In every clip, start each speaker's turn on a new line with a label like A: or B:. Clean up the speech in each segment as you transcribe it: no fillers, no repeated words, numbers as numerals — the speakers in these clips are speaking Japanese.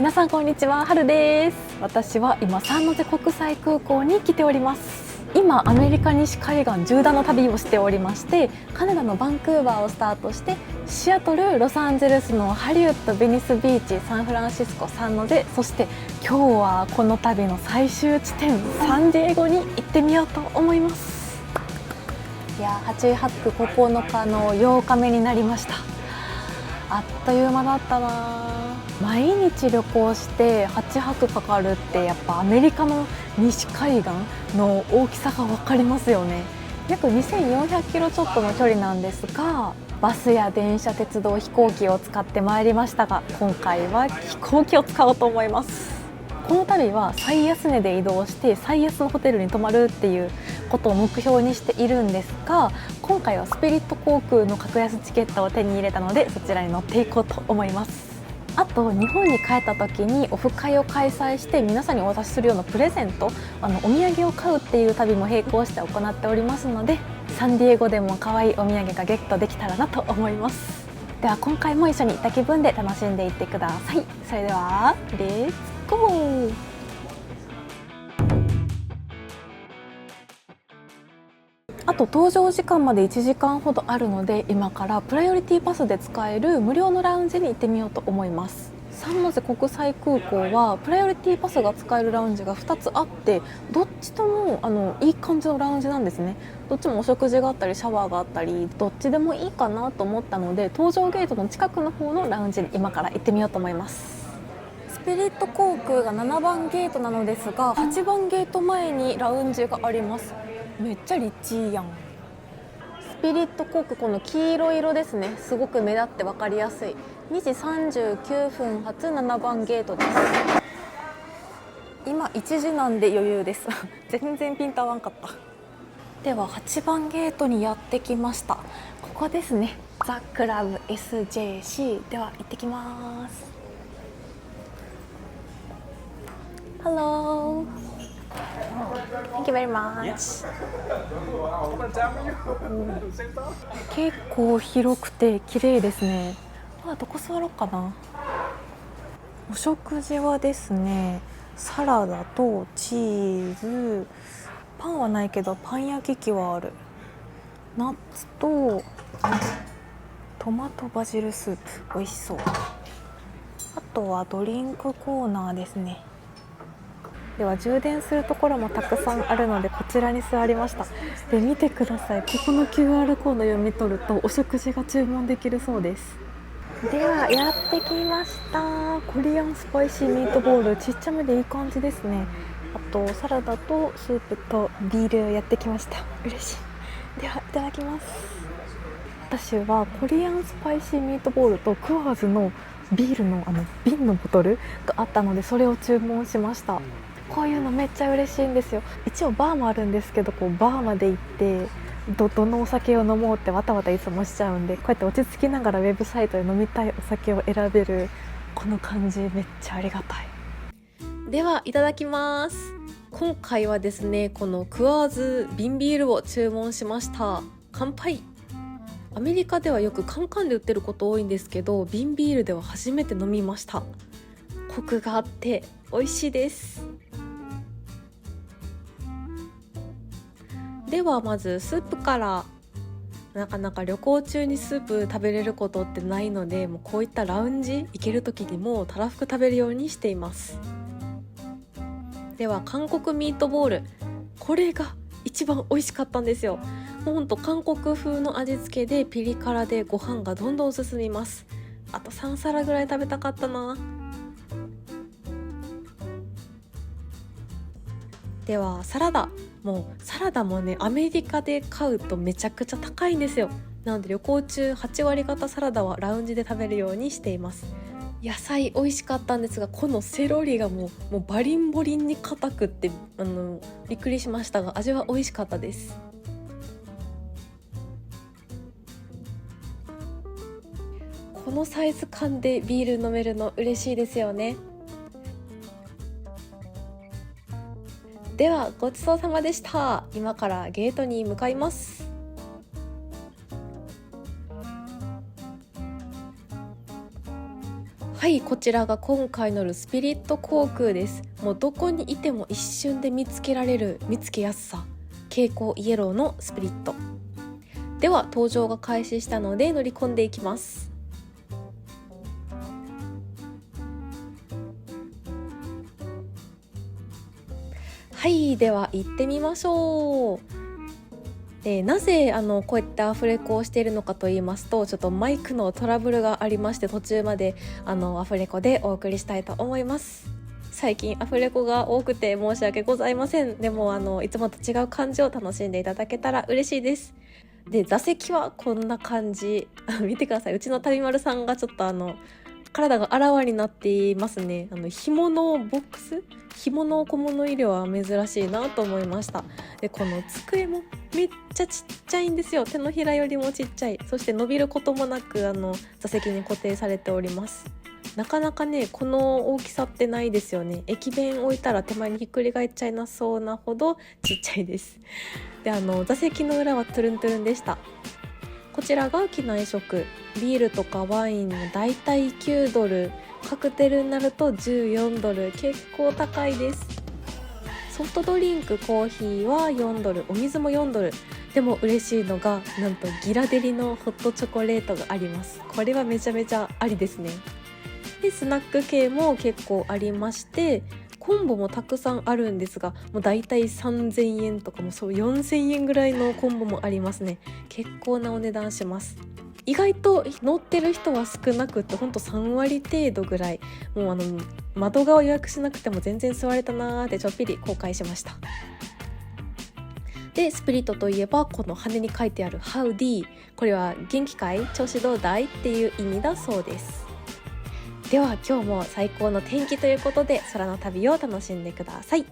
A: 皆さんこんにちは、はるです。私は今サンノゼ国際空港に来ております。今アメリカ西海岸縦断の旅をしておりまして、カナダのバンクーバーをスタートしてシアトル、ロサンゼルスのハリウッド、ベニスビーチ、サンフランシスコ、サンノゼ、そして今日はこの旅の最終地点サンディエゴに行ってみようと思います。いや8泊9日の8日目になりました。あっという間だったな。毎日旅行して8泊かかるってやっぱアメリカの西海岸の大きさが分かりますよね。約2400キロちょっとの距離なんですが、バスや電車、鉄道、飛行機を使ってまいりましたが、今回は飛行機を使おうと思います。この旅は最安値で移動して最安のホテルに泊まるっていうことを目標にしているんですが、今回はスピリット航空の格安チケットを手に入れたので、そちらに乗っていこうと思います。あと日本に帰った時にオフ会を開催して皆さんにお渡しするようなプレゼント、お土産を買うっていう旅も並行して行っておりますので、サンディエゴでも可愛いお土産がゲットできたらなと思います。では今回も一緒に行った気分で楽しんでいってください。それではレッツゴー。あと搭乗時間まで1時間ほどあるので、今からプライオリティパスで使える無料のラウンジに行ってみようと思います。サンノゼ国際空港はプライオリティパスが使えるラウンジが2つあって、どっちともいい感じのラウンジなんですね。どっちもお食事があったりシャワーがあったり、どっちでもいいかなと思ったので、搭乗ゲートの近くの方のラウンジに今から行ってみようと思います。スピリット航空が7番ゲートなのですが、8番ゲート前にラウンジがあります。めっちゃリッチやん。スピリット航空、この黄色色ですね、すごく目立って分かりやすい。2時39分発7番ゲートです。今1時なんで余裕です全然ピンと合わんかった。では8番ゲートにやってきました。ここですね、ザ・クラブ SJC では行ってきます。 Hello, Thank you very much。 結構広くて綺麗ですね。どこ座ろうかな。お食事はですね、サラダとチーズ、パンはないけどパン焼き器はある。ナッツとトマトバジルスープ、美味しそう。あとはドリンクコーナーですね。では充電するところもたくさんあるので、こちらに座りました。で見てください、ここの QR コード読み取るとお食事が注文できるそうです。ではやってきました。コリアンスパイシーミートボール、ちっちゃめでいい感じですね。あとサラダとスープとビールやってきました。嬉しい。ではいただきます。私はコリアンスパイシーミートボールとクワーズのビールの瓶のボトルがあったので、それを注文しました。こういうのめっちゃ嬉しいんですよ。一応バーもあるんですけど、バーまで行ってどのお酒を飲もうってわたわたいつもしちゃうんで、こうやって落ち着きながらウェブサイトで飲みたいお酒を選べるこの感じ、めっちゃありがたい。ではいただきます。今回はですね、このクワーズ瓶ビールを注文しました。乾杯。アメリカではよくカンカンで売ってること多いんですけど、瓶ビールでは初めて飲みました。コクがあって美味しいです。ではまずスープから。なかなか旅行中にスープ食べれることってないので、もうこういったラウンジ行ける時にもたらふく食べるようにしています。では韓国ミートボール、これが一番美味しかったんですよ。もうほんと韓国風の味付けでピリ辛でご飯がどんどん進みます。あと3皿ぐらい食べたかったな。ではサラダ、もうサラダもね、アメリカで買うとめちゃくちゃ高いんですよ。なので旅行中8割方サラダはラウンジで食べるようにしています。野菜美味しかったんですが、このセロリがもうバリンボリンに硬くってびっくりしましたが、味は美味しかったです。このサイズ感でビール飲めるの嬉しいですよね。ではごちそうさまでした。今からゲートに向かいます。はい、こちらが今回乗るスピリット航空です。もうどこにいても一瞬で見つけられる見つけやすさ、蛍光イエローのスピリットでは、搭乗が開始したので乗り込んでいきます。はい、では行ってみましょう。なぜこういったアフレコをしているのかと言いますと、ちょっとマイクのトラブルがありまして、途中までアフレコでお送りしたいと思います。最近アフレコが多くて申し訳ございません。でもいつもと違う感じを楽しんでいただけたら嬉しいです。で、座席はこんな感じ見てください。うちの旅丸さんがちょっと体があらわになっていますね。紐のボックス、紐の小物入れは珍しいなと思いました。で、この机もめっちゃちっちゃいんですよ。手のひらよりもちっちゃい。そして伸びることもなく座席に固定されております。なかなかね、この大きさってないですよね。駅弁置いたら手前にひっくり返っちゃいなそうなほどちっちゃいです。で、座席の裏はトゥルントゥルンでした。こちらが機内食、ビールとかワインのだいたい9ドル、カクテルになると14ドル、結構高いです。ソフトドリンク、コーヒーは4ドル、お水も4ドル。でも嬉しいのが、なんとギラデリのホットチョコレートがあります。これはめちゃめちゃありですね。で、スナック系も結構ありまして、コンボもたくさんあるんですが、もうだいたい3000円とかもそう4000円ぐらいのコンボもありますね。結構なお値段します。意外と乗ってる人は少なくって、ほんと3割程度ぐらい。もう窓側予約しなくても全然座れたなーってちょっぴり後悔しました。で、スピリットといえばこの羽に書いてある Howdy、 これは元気かい、調子どうだいっていう意味だそうです。では今日も最高の天気ということで、空の旅を楽しんでください。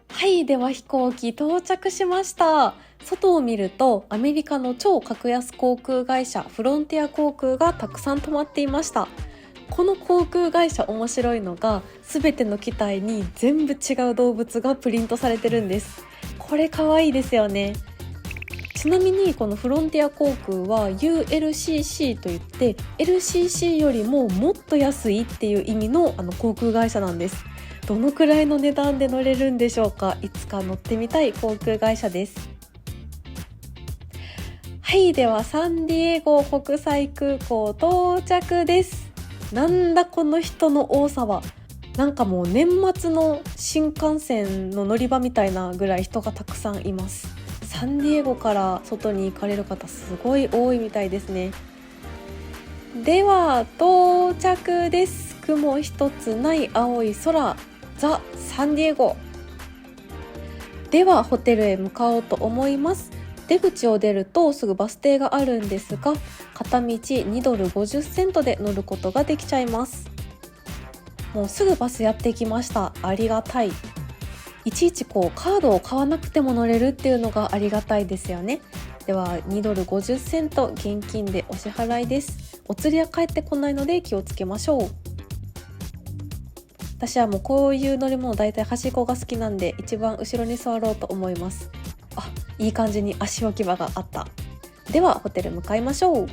A: はい、では飛行機到着しました。外を見るとアメリカの超格安航空会社フロンティア航空がたくさん止まっていました。この航空会社面白いのが、全ての機体に全部違う動物がプリントされてるんです。これ可愛いですよね。ちなみにこのフロンティア航空は ULCC といって LCC よりももっと安いっていう意味の航空会社なんです。どのくらいの値段で乗れるんでしょうか。いつか乗ってみたい航空会社です。はい、ではサンディエゴ国際空港到着です。なんだこの人の多さは。なんかもう年末の新幹線の乗り場みたいなぐらい人がたくさんいます。サンディエゴから外に行かれる方すごい多いみたいですね。では到着です。雲一つない青い空、ザ・サンディエゴ。ではホテルへ向かおうと思います。出口を出るとすぐバス停があるんですが、片道2ドル50セントで乗ることができちゃいます。もうすぐバスやってきました。ありがたい。いちいちカードを買わなくても乗れるっていうのがありがたいですよね。では2ドル50セント現金でお支払いです。お釣りは返ってこないので気をつけましょう。私はもうこういう乗り物だいたい端っこが好きなんで、一番後ろに座ろうと思います。あ、いい感じに足置き場があった。ではホテル向かいましょう。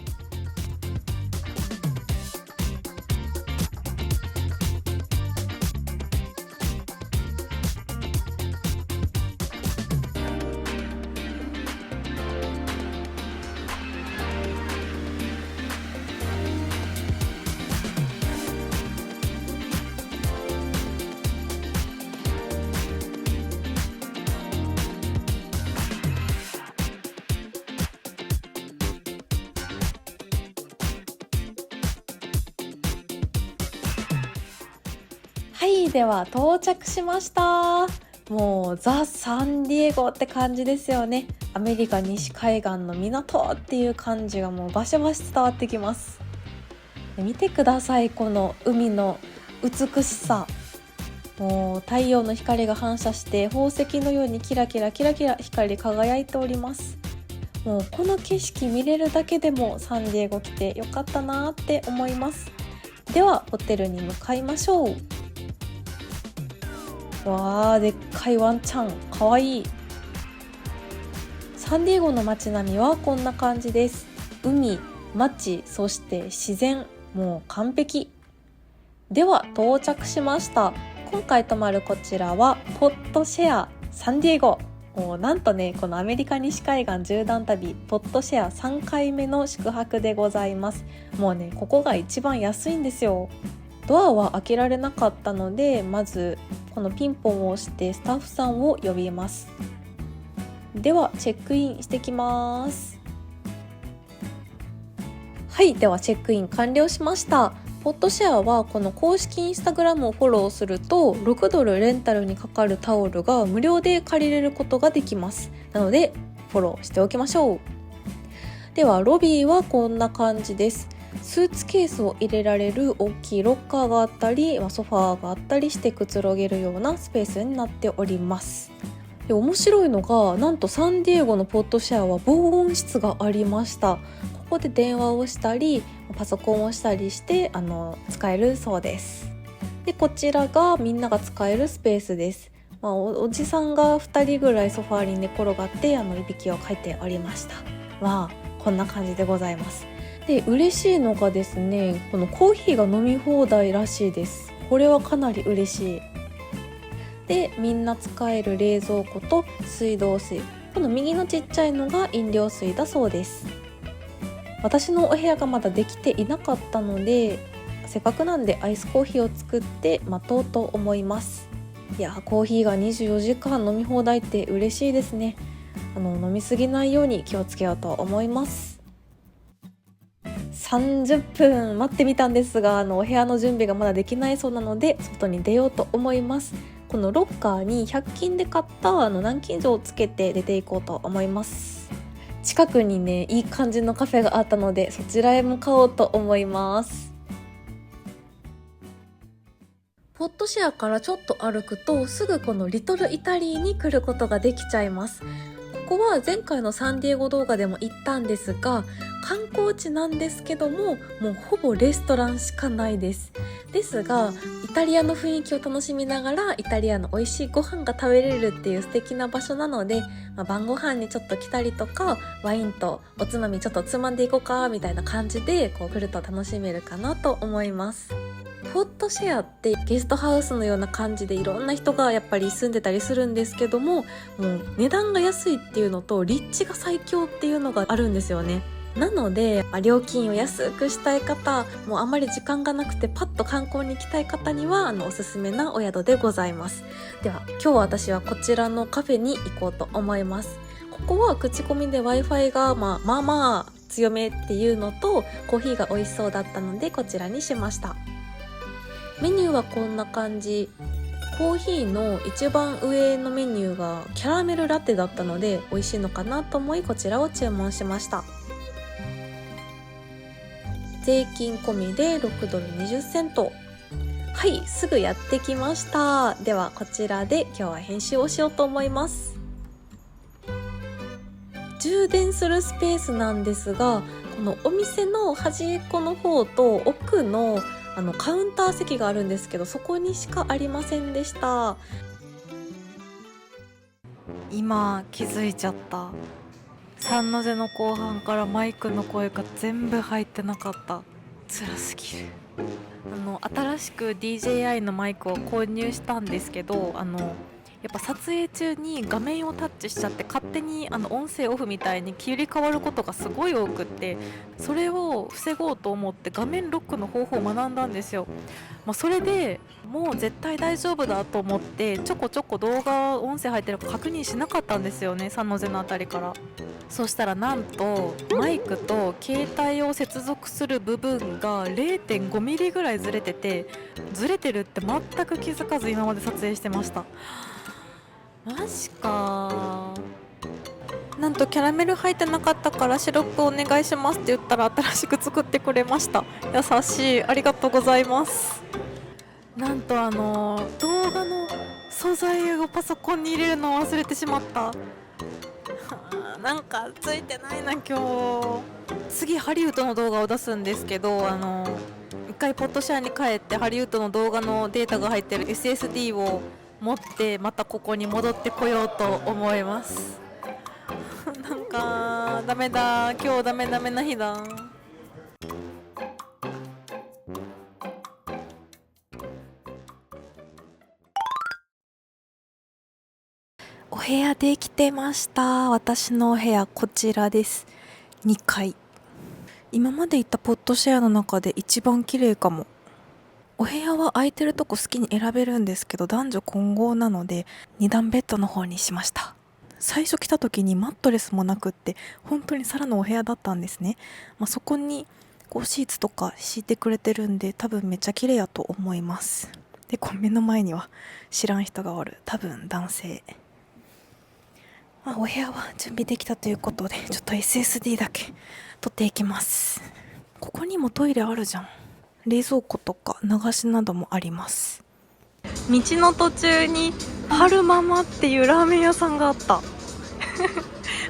A: はい、では到着しました。もうザ・サンディエゴって感じですよね。アメリカ西海岸の港っていう感じがもうバシバシ伝わってきます。見てください、この海の美しさ。もう太陽の光が反射して宝石のようにキラキラキラキラ光り輝いております。もうこの景色見れるだけでもサンディエゴ来てよかったなって思います。ではホテルに向かいましょう。わー、でっかいワンちゃんかわいい。サンディエゴの街並みはこんな感じです。海、街、そして自然、もう完璧。では到着しました。今回泊まるこちらはポットシェアサンディエゴ。もうなんとね、このアメリカ西海岸縦断旅ポットシェア3回目の宿泊でございます。もうね、ここが一番安いんですよ。ドアは開けられなかったので、まずこのピンポンを押してスタッフさんを呼びます。ではチェックインしてきます。はい、ではチェックイン完了しました。ポットシェアはこの公式インスタグラムをフォローすると6ドルレンタルにかかるタオルが無料で借りれることができます。なのでフォローしておきましょう。ではロビーはこんな感じです。スーツケースを入れられる大きいロッカーがあったり、ソファーがあったりしてくつろげるようなスペースになっております。で、面白いのがなんとサンディエゴのポットシェアは防音室がありました。ここで電話をしたりパソコンをしたりして使えるそうです。で、こちらがみんなが使えるスペースです。おじさんが2人ぐらいソファーに寝転がっていびきをかいておりました。こんな感じでございます。で、嬉しいのがですね、このコーヒーが飲み放題らしいです。これはかなり嬉しい。で、みんな使える冷蔵庫と水道水、この右のちっちゃいのが飲料水だそうです。私のお部屋がまだできていなかったので、せっかくなんでアイスコーヒーを作って待とうと思います。いや、コーヒーが24時間飲み放題って嬉しいですね。飲みすぎないように気をつけようと思います。30分待ってみたんですが、お部屋の準備がまだできないそうなので外に出ようと思います。このロッカーに100均で買った南京錠をつけて出ていこうと思います。近くにね、いい感じのカフェがあったのでそちらへ向かおうと思います。ポットトシェアからちょっと歩くとすぐこのリトルイタリーに来ることができちゃいます。ここは前回のサンディエゴ動画でも行ったんですが、観光地なんですけども、もうほぼレストランしかないです。ですがイタリアの雰囲気を楽しみながらイタリアの美味しいご飯が食べれるっていう素敵な場所なので、晩ご飯にちょっと来たりとか、ワインとおつまみちょっとつまんでいこうかみたいな感じで来ると楽しめるかなと思います。ポットシェアってゲストハウスのような感じでいろんな人がやっぱり住んでたりするんですけども、もう値段が安いっていうのと立地が最強っていうのがあるんですよね。なので、料金を安くしたい方、もうあまり時間がなくてパッと観光に行きたい方にはおすすめなお宿でございます。では今日私はこちらのカフェに行こうと思います。ここは口コミで Wi-Fi がまあ強めっていうのとコーヒーが美味しそうだったのでこちらにしました。メニューはこんな感じ。コーヒーの一番上のメニューがキャラメルラテだったので美味しいのかなと思いこちらを注文しました。税金込みで$6 20セント。はい、すぐやってきました。ではこちらで今日は編集をしようと思います。充電するスペースなんですが、このお店の端っこの方と奥のカウンター席があるんですけど、そこにしかありませんでした。今気づいちゃった。三の字の後半からマイクの声が全部入ってなかった。辛すぎる。新しく DJI のマイクを購入したんですけど、やっぱ撮影中に画面をタッチしちゃって勝手に音声オフみたいに切り替わることがすごい多くって、それを防ごうと思って画面ロックの方法を学んだんですよ。それでもう絶対大丈夫だと思ってちょこちょこ動画音声入ってるか確認しなかったんですよね、三の瀬のあたりから。そしたらなんとマイクと携帯を接続する部分が 0.5 ミリぐらいずれてて、ずれてるって全く気づかず今まで撮影してました。マジか。なんとキャラメル入ってなかったからシロップお願いしますって言ったら新しく作ってくれました。優しい、ありがとうございます。なんと動画の素材をパソコンに入れるのを忘れてしまった。なんかついてないな今日。次ハリウッドの動画を出すんですけど、一回ポッドシェアに帰ってハリウッドの動画のデータが入ってる SSD を持ってまたここに戻ってこようと思います。なんかダメだ、今日ダメな日だ。お部屋できてました。私のお部屋こちらです。2階。今まで行ったポッドシェアの中で一番綺麗かも。お部屋は空いてるとこ好きに選べるんですけど、男女混合なので2段ベッドの方にしました。最初来た時にマットレスもなくって本当にサラのお部屋だったんですね。そこにシーツとか敷いてくれてるんで多分めっちゃ綺麗やと思います。で目の前には知らん人がおる。多分男性。お部屋は準備できたということでちょっと SSD だけ取っていきます。ここにもトイレあるじゃん。冷蔵庫とか流しなどもあります。道の途中に春ママっていうラーメン屋さんがあった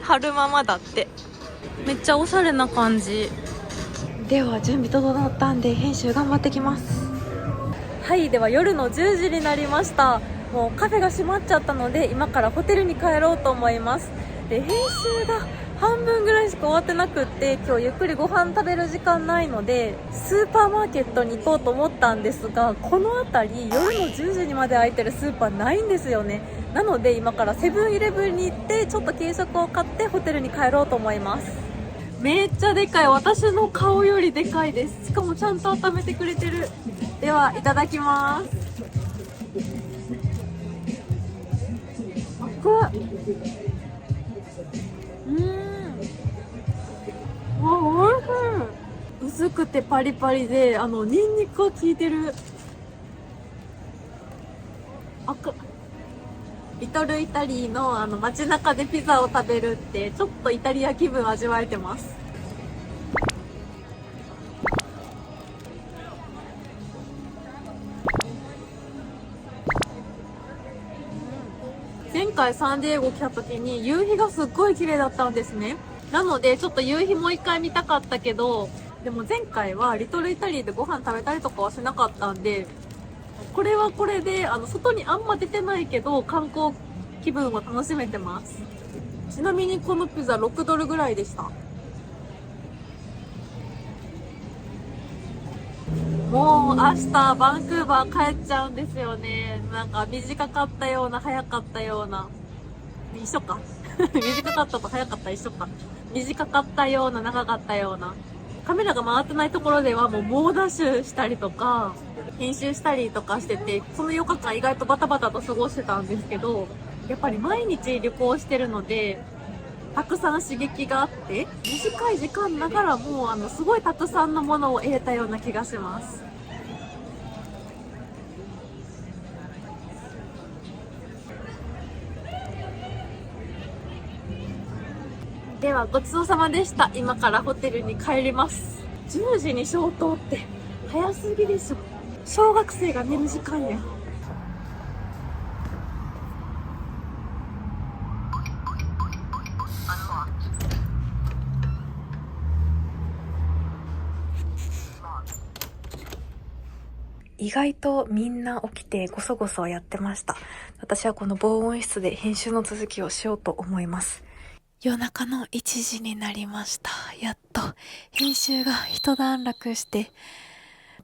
A: 春ママだって。めっちゃおしゃれな感じ。では準備整ったんで編集頑張ってきます。はい、では夜の10時になりました。もうカフェが閉まっちゃったので今からホテルに帰ろうと思います。で編集が半分ぐらいしか終わってなくって、今日ゆっくりご飯食べる時間ないのでスーパーマーケットに行こうと思ったんですが、この辺り夜の10時にまで開いてるスーパーないんですよね。なので今からセブンイレブンに行ってちょっと軽食を買ってホテルに帰ろうと思います。めっちゃでかい。私の顔よりでかいです。しかもちゃんと温めてくれてる。ではいただきます。おいしい。薄くてパリパリでニンニクが効いてる。リトルイタリーの街中でピザを食べるってちょっとイタリア気分味わえてます。回サンディエゴ来た時に夕日がすっごい綺麗だったんですね。なのでちょっと夕日もう一回見たかったけど、でも前回はリトルイタリーでご飯食べたりとかはしなかったんで、これはこれで外にあんま出てないけど観光気分を楽しめてます。ちなみにこのピザ6ドルぐらいでした。もう明日バンクーバー帰っちゃうんですよね。なんか短かったような早かったような、一緒か短かったと早かった一緒か。短かったような長かったような、カメラが回ってないところではもう猛ダッシュしたりとか編集したりとかしてて、その4日間意外とバタバタと過ごしてたんですけど、やっぱり毎日旅行してるのでたくさん刺激があって、短い時間ながらもうすごいたくさんのものを得れたような気がします。ではごちそうさまでした。今からホテルに帰ります。10時に消灯って早すぎでしょ。小学生が寝る時間や。意外とみんな起きてごそごそやってました。私はこの防音室で編集の続きをしようと思います。夜中の1時になりました。やっと編集が一段落して、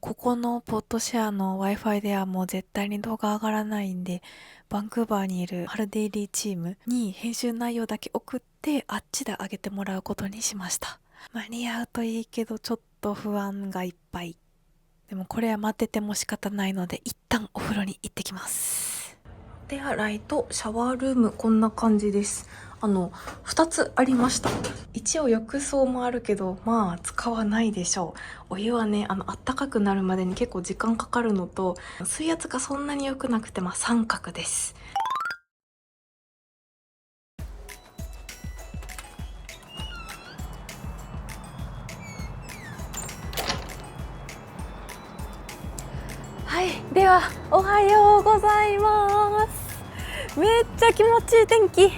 A: ここのポッドシェアの Wi-Fi ではもう絶対に動画上がらないんで、バンクーバーにいるハルデイリーチームに編集内容だけ送ってあっちで上げてもらうことにしました。間に合うといいけどちょっと不安がいっぱい。でもこれは待ってても仕方ないので一旦お風呂に行ってきます。手洗いとシャワールーム、こんな感じです。2つありました。一応浴槽もあるけどまあ使わないでしょう。お湯はね、あったかくなるまでに結構時間かかるのと、水圧がそんなに良くなくて三角です。はい、ではおはようございます。めっちゃ気持ちいい天気。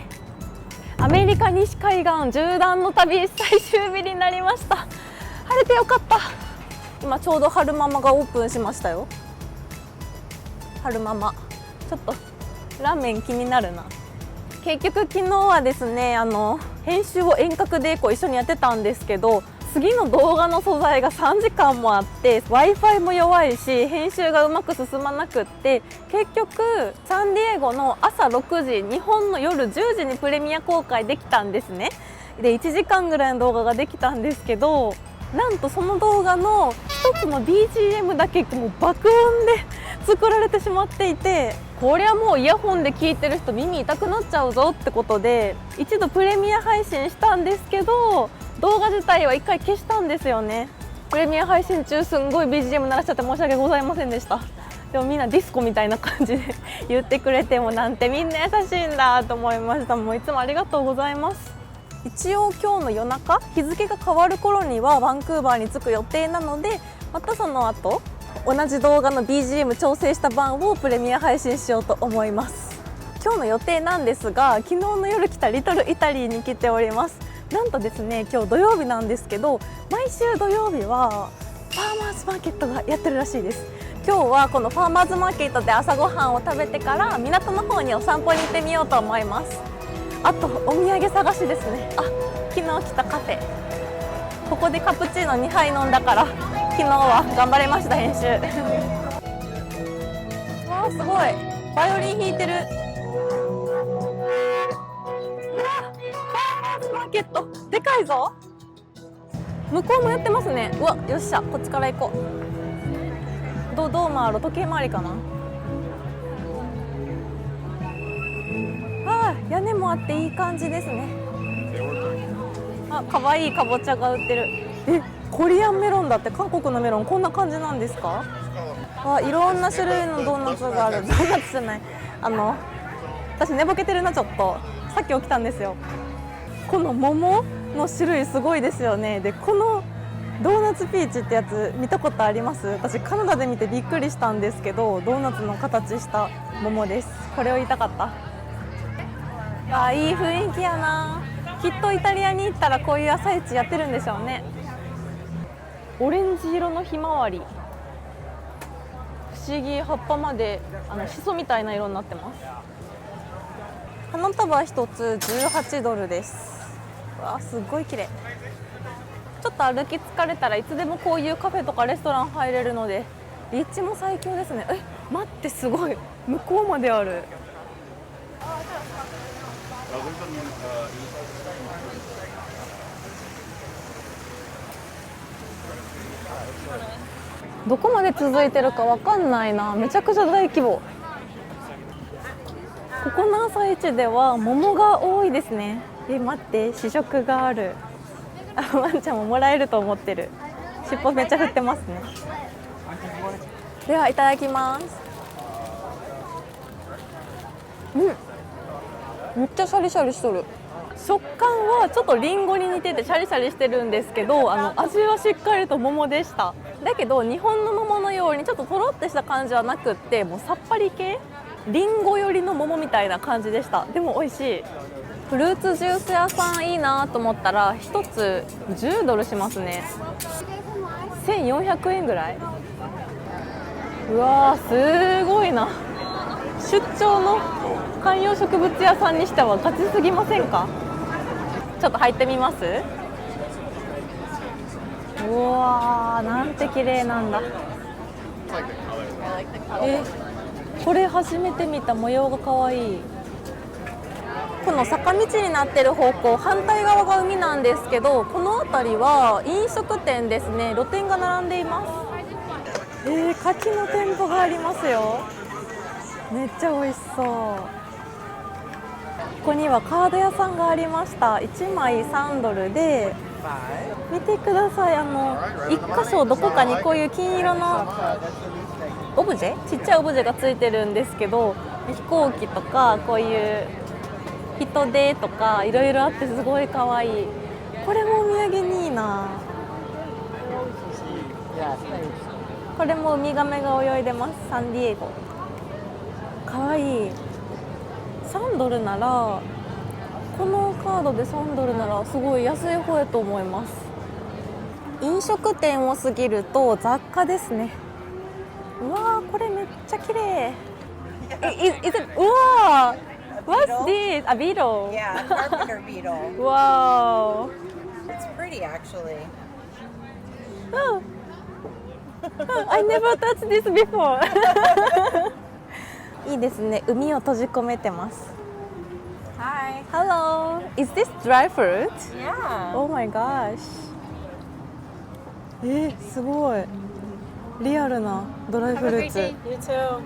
A: アメリカ西海岸縦断の旅最終日になりました。晴れてよかった。今ちょうど春ママがオープンしましたよ。春ママちょっとラーメン気になるな。結局昨日はですね、編集を遠隔で一緒にやってたんですけど、次の動画の素材が3時間もあって Wi-Fi も弱いし編集がうまく進まなくって、結局サンディエゴの朝6時、日本の夜10時にプレミア公開できたんですね。で1時間ぐらいの動画ができたんですけど、なんとその動画の一つの BGM だけもう爆音で作られてしまっていて、これはもうイヤホンで聞いてる人耳痛くなっちゃうぞってことで一度プレミア配信したんですけど、動画自体は一回消したんですよね。プレミア配信中すんごい BGM 鳴らしちゃって申し訳ございませんでした。でもみんなディスコみたいな感じで言ってくれて、もなんてみんな優しいんだと思いました。もういつもありがとうございます。一応今日の夜中、日付が変わる頃にはバンクーバーに着く予定なので、またその後同じ動画の BGM 調整した版をプレミア配信しようと思います。今日の予定なんですが、昨日の夜来たリトルイタリーに来ております。なんとですね、今日土曜日なんですけど、毎週土曜日はファーマーズマーケットがやってるらしいです。今日はこのファーマーズマーケットで朝ごはんを食べてから港の方にお散歩に行ってみようと思います。あとお土産探しですね。昨日来たカフェ、ここでカプチーノ2杯飲んだから昨日は頑張れました、編集わーすごい、バイオリン弾いてる。マーケットでかいぞ。向こうもやってますね。うわ、よっしゃ、こっちから行こう。どう回る、時計回りかな。屋根もあっていい感じですね。かわいいかぼちゃが売ってる。コリアンメロンだって。韓国のメロンこんな感じなんですか。いろんな種類のドーナツがある。ドーナツじゃない、私寝ぼけてるな、ちょっとさっき起きたんですよ。この桃の種類すごいですよね。でこのドーナツピーチってやつ見たことあります？私カナダで見てびっくりしたんですけど、ドーナツの形した桃です。これを言いたかった。あ、いい雰囲気やな。きっとイタリアに行ったらこういう朝市やってるんでしょうね。オレンジ色のひまわり、不思議。葉っぱまでシソみたいな色になってます。花束1つ18ドルです。わあ、すっごい綺麗。ちょっと歩き疲れたらいつでもこういうカフェとかレストラン入れるので立地も最強ですね。待って、すごい、向こうまである。どこまで続いてるかわかんないな。めちゃくちゃ大規模。ここの朝市では桃が多いですね。待って、試食がある。ワンちゃんももらえると思ってる。尻尾めっちゃ振ってますね。ではいただきます。めっちゃシャリシャリしとる。食感はちょっとリンゴに似ててシャリシャリしてるんですけど、味はしっかりと桃でした。だけど日本の桃のようにちょっととろってした感じはなくって、もうさっぱり系、リンゴ寄りの桃みたいな感じでした。でも美味しい。フルーツジュース屋さんいいなと思ったら1つ10ドルしますね。1400円ぐらい。うわー、すごいな。出張の観葉植物屋さんにしてはガチすぎませんか？ちょっと入ってみます。うわー、なんて綺麗なんだ。これ初めて見た。模様がかわいい。この坂道になってる方向、反対側が海なんですけど、この辺りは飲食店ですね。露店が並んでいます。牡蠣の店舗がありますよ。めっちゃ美味しそう。ここにはカード屋さんがありました。1枚3ドルで、見てください。1箇所どこかにこういう金色のオブジェ、ちっちゃいオブジェがついてるんですけど、飛行機とかこういう人手とかいろいろあってすごいかわいい。これもお土産にいいな。これもウミガメが泳いでます。サンディエゴ。かわいい。3ドルなら、このカードで3ドルならすごい安い方やと思います。飲食店を過ぎると雑貨ですね。うわー、これめっちゃ綺麗。うわー、What's this? A beetle?
B: Yeah, a carpenter beetle.
A: Wow.
B: It's pretty, actually.
A: Oh. I never touched this before. いいですね。海を閉じ込めてます。
B: Hi.
A: Hello. Is this dry fruit?
B: Yeah.
A: Oh my gosh. すごい。リアルなドライフルーツ。
B: You too.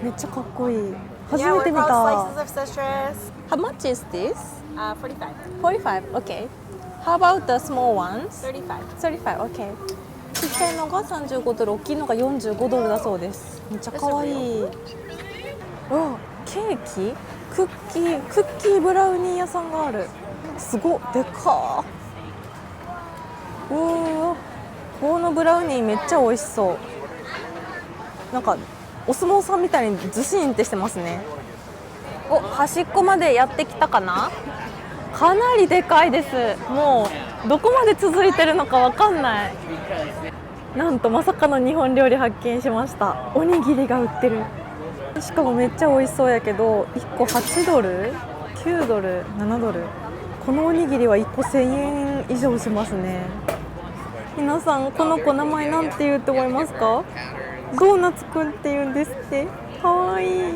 A: めっちゃかっこいい。初
B: Yeah,
A: めて
B: we're
A: 見
B: called
A: た。
B: slices of citrus.
A: How much is this?
B: 45.
A: 45. Okay. How about the small ones?
B: 35.
A: 35. Okay. ちっちゃいのが35ドル、大きいのが45ドルだそうです。めっちゃ可愛い。ケーキ？クッキーブラウニー屋さんがある。すごっ、でかー。このブラウニーめっちゃ美味しそう。なんかお相撲さんみたいにズシンってしてますね。端っこまでやってきたかな。かなりでかいです。もうどこまで続いてるのかわかんない。なんとまさかの日本料理発見しました。おにぎりが売ってる。しかもめっちゃ美味しそうやけど、1個8ドル、9ドル、7ドル。このおにぎりは1個1000円以上しますね。皆さん、この子名前なんて言うと思いますか？ドーナツくんって言うんですって。かわいい。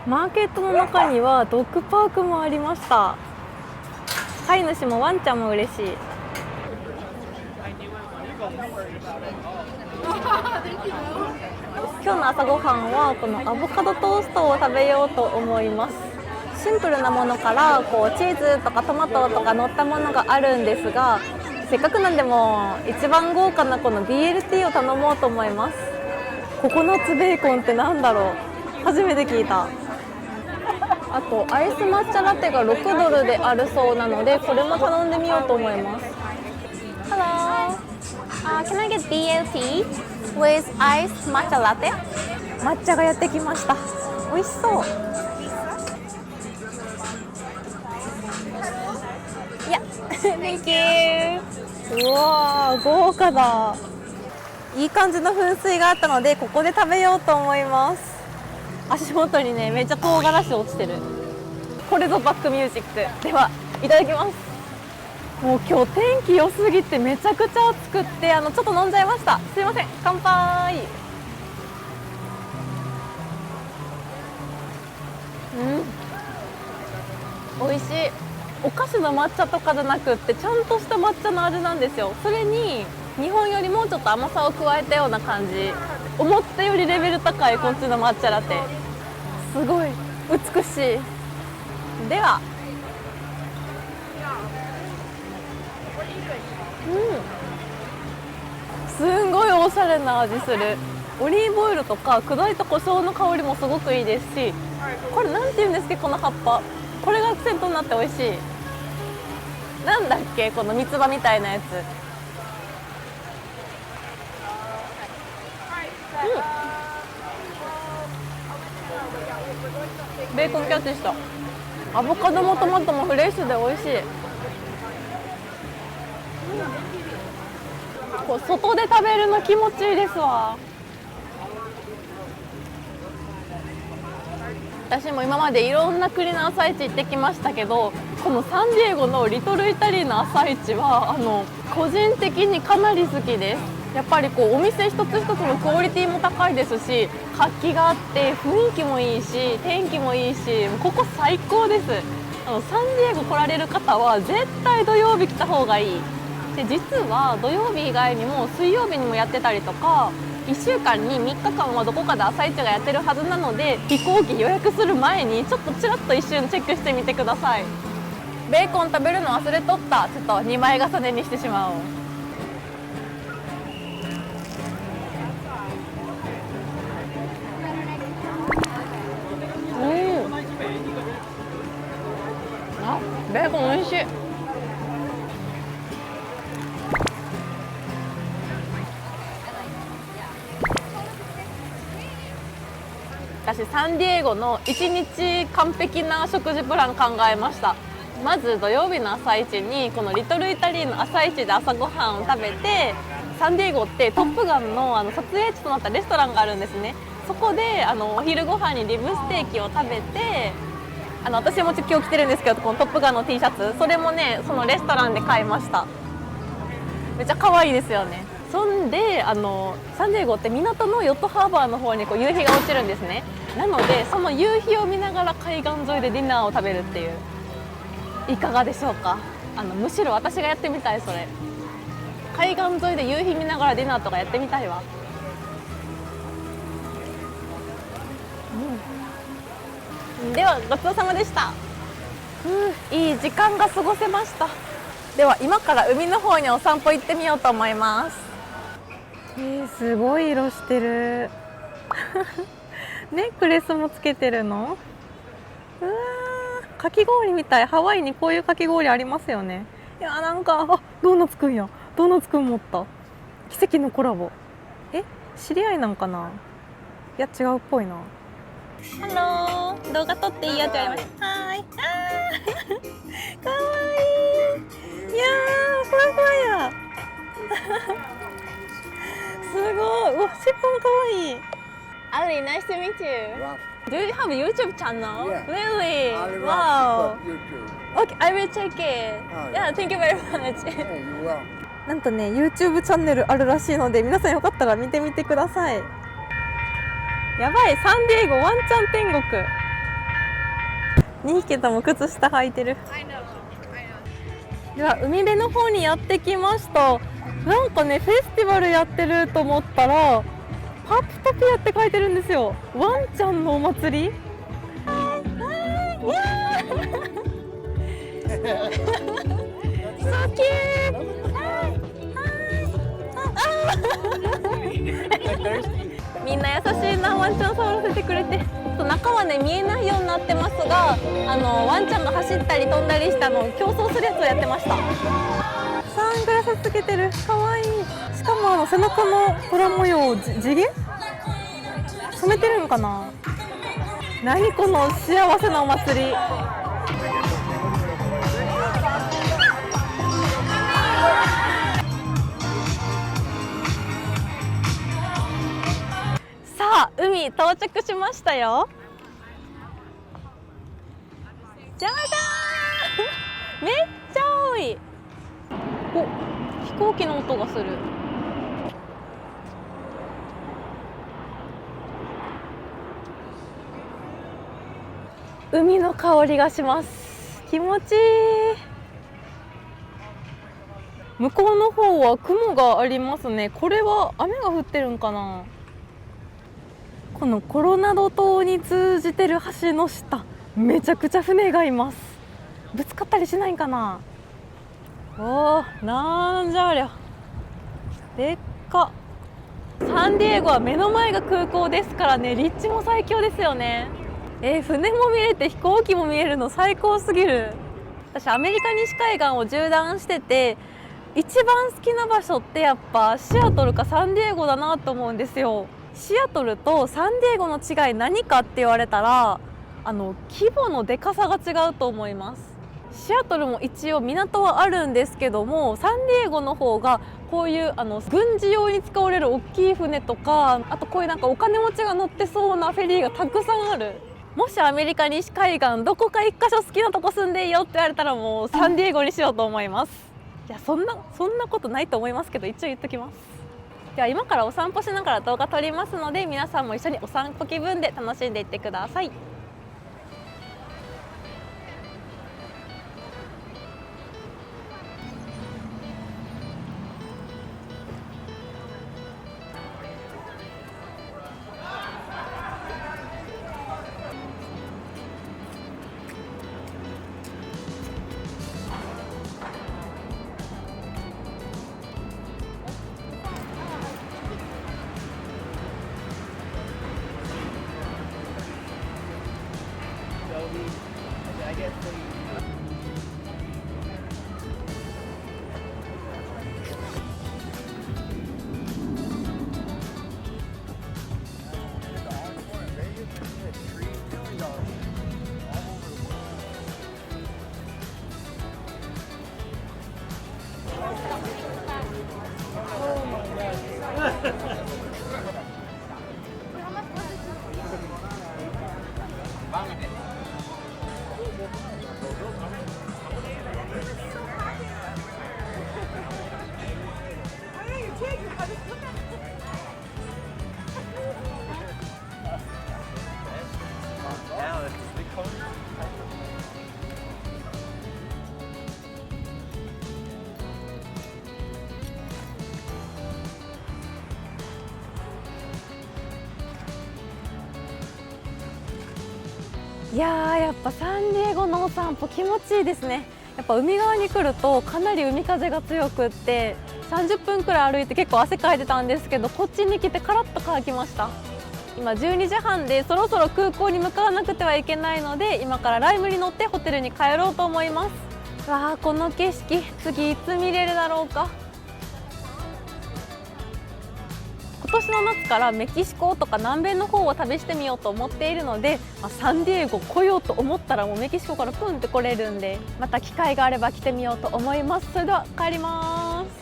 A: マーケットの中にはドッグパークもありました。飼い主もワンちゃんも嬉しい。今日の朝ごはんはこのアボカドトーストを食べようと思います。シンプルなものからチーズとかトマトとか乗ったものがあるんですが、せっかくなんでも一番豪華なこの BLT を頼もうと思います。ココナッツベーコンってなんだろう、初めて聞いた。あとアイス抹茶ラテが6ドルであるそうなので、これも頼んでみようと思います。 Hello、can I get BLT with ice matcha latte? 抹茶がやってきました。美味しそう。Thank you。うわー、豪華だ。いい感じの噴水があったのでここで食べようと思います。足元にねめっちゃ唐辛子落ちてる。これぞバックミュージック。ではいただきます。もう今日天気良すぎてめちゃくちゃ暑くってちょっと飲んじゃいました。すいません、乾杯。美味しい。お菓子の抹茶とかじゃなくってちゃんとした抹茶の味なんですよ。それに日本よりもちょっと甘さを加えたような感じ。思ったよりレベル高いこっちの抹茶ラテ、すごい美しい。ではすんごいおしゃれな味する。オリーブオイルとか砕いた胡椒の香りもすごくいいですし、これなんていうんですか、この葉っぱ、これがアクセントになって美味しい。なんだっけ、この三つ葉みたいなやつ。ベーコンキャッチした。アボカドもトマトもフレッシュで美味しい。こう外で食べるの気持ちいいですわ。私も今までいろんな国の朝市行ってきましたけど、このサンディエゴのリトルイタリーの朝市は個人的にかなり好きです。やっぱりこうお店一つ一つのクオリティも高いですし、活気があって雰囲気もいいし天気もいいし、ここ最高です。サンディエゴ来られる方は絶対土曜日来た方がいい。で実は土曜日以外にも水曜日にもやってたりとか、1週間に3日間はどこかで朝市がやってるはずなので、飛行機予約する前にちょっとちらっと一瞬チェックしてみてください。ベーコン食べるの忘れとった。ちょっと2枚重ねにしてしまおう。ベーコン美味しい。私サンディエゴの1日完璧な食事プラン考えました。まず土曜日の朝一にこのリトルイタリーの朝一で朝ごはんを食べて、サンディエゴってトップガンの撮影地となったレストランがあるんですね。そこでお昼ご飯にリブステーキを食べて、私も今日着てるんですけど、このトップガンの T シャツ、それもねそのレストランで買いました。めっちゃ可愛いですよね。そんでサンディエゴって港のヨットハーバーの方にこう夕日が落ちるんですね。なのでその夕日を見ながら海岸沿いでディナーを食べるっていう、いかがでしょうか。むしろ私がやってみたい。それ海岸沿いで夕日見ながらディナーとかやってみたいわ。ではごちそうさまでした。いい時間が過ごせました。では今から海の方にお散歩行ってみようと思います。すごい色してるネックレスもつけてるの。うわー、かき氷みたい。ハワイにこういうかき氷ありますよね。いやなんかドーナツくんや。ドーナツくん持った。奇跡のコラボ。知り合いなんかな。いや違うっぽいな。ハロー、動画撮っていいよって言われました。はーい。かわいい。いやー、ふわふわや。すごい。うわ、尻尾もかわいい。Ali, nice to meet you.
C: Wow.
A: Do you have a YouTube channel?
C: Yeah.
A: Really?
C: Ali
A: Wow.
C: Rock YouTube.
A: Okay, I will check it.
C: Oh,
A: Yeah, thank you very much.
C: Yeah, you're welcome.
A: なんとね、YouTube チャンネルあるらしいので、皆さんよかったら見てみてください。やばい、サンディエゴワンちゃん天国。2匹とも靴下履いてる。では海辺の方にやってきました。なんかねフェスティバルやってると思ったらパプトピアって書いてるんですよ。ワンちゃんのお祭り。So cute. みんな優しいな。ワンちゃん触らせてくれて。中はね見えないようになってますが、ワンちゃんが走ったり飛んだりしたのを競争するやつをやってました。サングラスつけてる。かわいい。しかも背中の虎模様を地毛染めてるのかな。何この幸せなお祭り。に到着しましたよ。じゃじゃーんめっちゃ多い。お、飛行機の音がする。海の香りがします。気持ちいい。向こうの方は雲がありますね。これは雨が降ってるんかな。このコロナド島に通じてる橋の下、めちゃくちゃ船がいます。ぶつかったりしないんかな。おー、なんじゃありゃ。でっか。サンディエゴは目の前が空港ですからね、立地も最強ですよね。船も見れて飛行機も見えるの最高すぎる。私アメリカ西海岸を縦断してて、一番好きな場所ってやっぱシアトルかサンディエゴだなと思うんですよ。シアトルとサンディエゴの違い何かって言われたら、規模のでかさが違うと思います。シアトルも一応港はあるんですけども、サンディエゴの方がこういう軍事用に使われる大きい船とか、あとこういうなんかお金持ちが乗ってそうなフェリーがたくさんある。もしアメリカ西海岸どこか一箇所好きなとこ住んでいいよって言われたら、もうサンディエゴにしようと思います。いや、そんなことないと思いますけど、一応言っときます。では今からお散歩しながら動画撮りますので、皆さんも一緒にお散歩気分で楽しんでいってください。いやー、やっぱサンディエゴのお散歩気持ちいいですね。やっぱ海側に来るとかなり海風が強くって、30分くらい歩いて結構汗かいてたんですけど、こっちに来てカラッと乾きました。今12時半でそろそろ空港に向かわなくてはいけないので、今からライムに乗ってホテルに帰ろうと思います。わあ、この景色次いつ見れるだろうか。今年の夏からメキシコとか南米の方を旅してみようと思っているので、サンディエゴ来ようと思ったらもうメキシコからプンって来れるんで、また機会があれば来てみようと思います。それでは帰ります。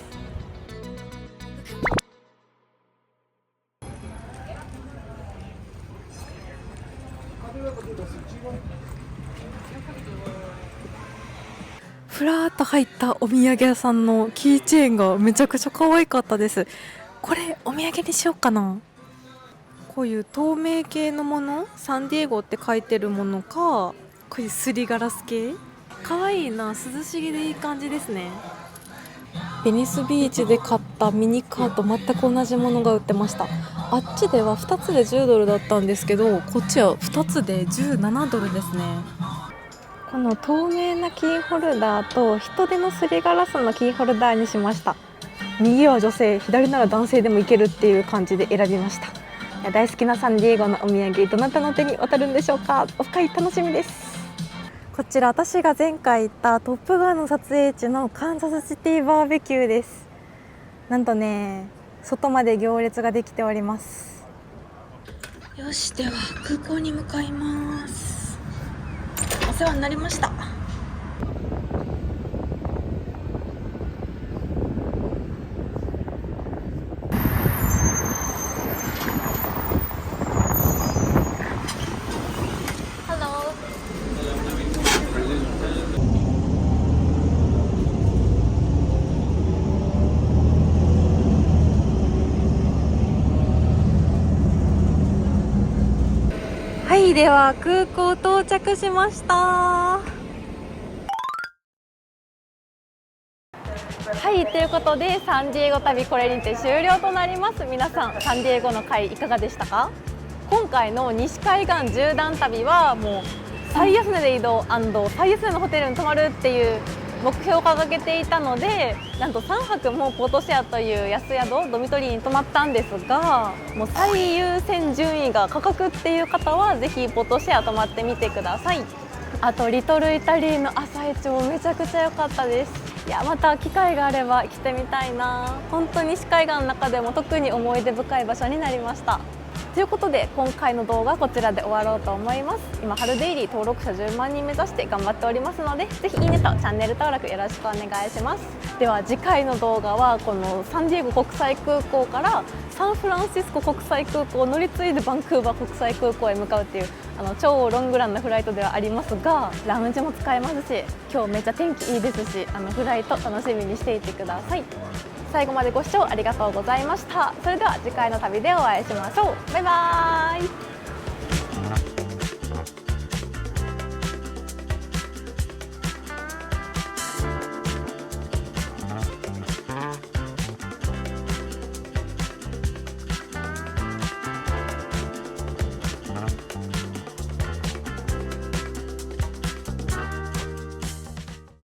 A: ふらーっと入ったお土産屋さんのキーチェーンがめちゃくちゃ可愛かったです。これお土産にしようかな。こういう透明系のもの、サンディエゴって書いてるものか、こういうすりガラス系、可愛いな。涼しげでいい感じですね。ベニスビーチで買ったミニカート、全く同じものが売ってました。あっちでは2つで10ドルだったんですけど、こっちは2つで17ドルですね。この透明なキーホルダーと人手のすりガラスのキーホルダーにしました。右は女性、左なら男性でもいけるっていう感じで選びました。いや、大好きなサンディエゴのお土産、どなたの手に渡るんでしょうか。オフ会楽しみです。こちら私が前回行ったトップガンの撮影地のカンザスシティバーベキューです。なんとね、外まで行列ができております。よし、では空港に向かいます。お世話になりました。では空港到着しました。はい、ということでサンディエゴ旅これにて終了となります。皆さんサンディエゴの回いかがでしたか？今回の西海岸縦断旅はもう最安値で移動&最安値のホテルに泊まるっていう目標を掲げていたので、なんと3泊もポートシェアという安宿ドミトリーに泊まったんですが、もう最優先順位が価格っていう方はぜひポートシェア泊まってみてください。あとリトルイタリーの朝市もめちゃくちゃ良かったです。いや、また機会があれば来てみたいな。本当に西海岸の中でも特に思い出深い場所になりました。ということで今回の動画はこちらで終わろうと思います。今春デイリー登録者10万人目指して頑張っておりますので、ぜひいいねとチャンネル登録よろしくお願いします。では次回の動画はこのサンディエゴ国際空港からサンフランシスコ国際空港を乗り継いでバンクーバー国際空港へ向かうっていう超ロングランなフライトではありますが、ラウンジも使えますし、今日めっちゃ天気いいですし、フライト楽しみにしていてください。最後までご視聴ありがとうございました。それでは次回の旅でお会いしましょう。バイバーイ。